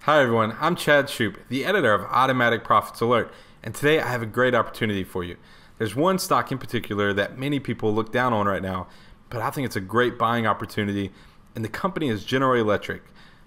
Hi everyone, I'm Chad Shoop, the editor of Automatic Profits Alert, and today I have a great opportunity for you. There's one stock in particular that many people look down on right now, but I think it's a great buying opportunity, and the company is General Electric.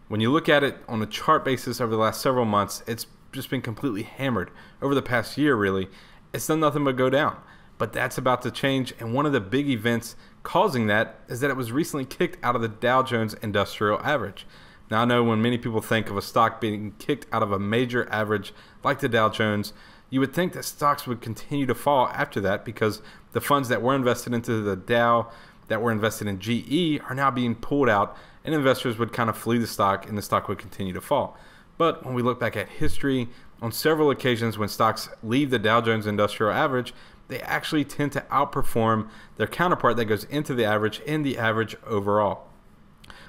When you look at it on a chart basis over the last several months, it's just been completely hammered. Over the past year, really, it's done nothing but go down. But that's about to change, and one of the big events causing that is that it was recently kicked out of the Dow Jones Industrial Average. Now, I know when many people think of a stock being kicked out of a major average like the Dow Jones, you would think that stocks would continue to fall after that because the funds that were invested into the Dow, that were invested in GE, are now being pulled out, and investors would kind of flee the stock and the stock would continue to fall. But when we look back at history, on several occasions when stocks leave the Dow Jones Industrial Average, they actually tend to outperform their counterpart that goes into the average and the average overall.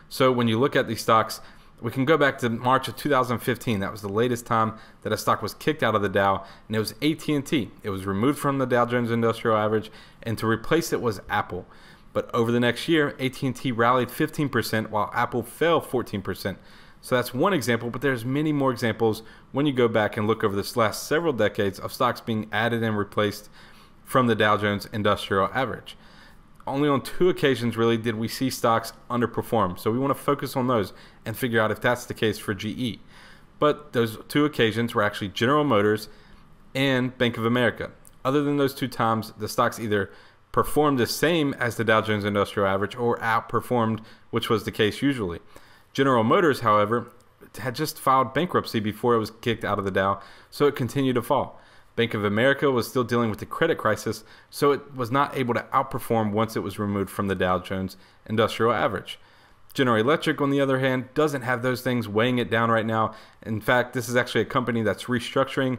So when you look at these stocks, we can go back to March of 2015. That was the latest time that a stock was kicked out of the Dow, and it was AT&T. It was removed from the Dow Jones Industrial Average, and to replace it was Apple. But over the next year, AT&T rallied 15% while Apple fell 14%. So that's one example, but there's many more examples when you go back and look over this last several decades of stocks being added and replaced from the Dow Jones Industrial Average. Only on two occasions really did we see stocks underperform. So we want to focus on those and figure out if that's the case for GE. But those two occasions were actually General Motors and Bank of America. Other than those two times, the stocks either performed the same as the Dow Jones Industrial Average or outperformed, which was the case usually. General Motors, however, had just filed bankruptcy before it was kicked out of the Dow, so it continued to fall. Bank of America was still dealing with the credit crisis, so it was not able to outperform once it was removed from the Dow Jones Industrial Average. General Electric, on the other hand, doesn't have those things weighing it down right now. In fact, this is actually a company that's restructuring,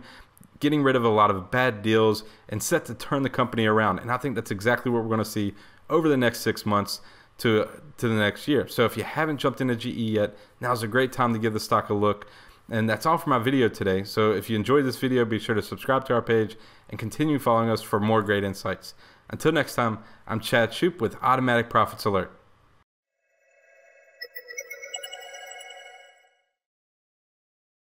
getting rid of a lot of bad deals, and set to turn the company around. And I think that's exactly what we're going to see over the next 6 months to the next year. So if you haven't jumped into GE yet, now's a great time to give the stock a look. And that's all for my video today. So if you enjoyed this video, be sure to subscribe to our page and continue following us for more great insights. Until next time, I'm Chad Shoop with Automatic Profits Alert.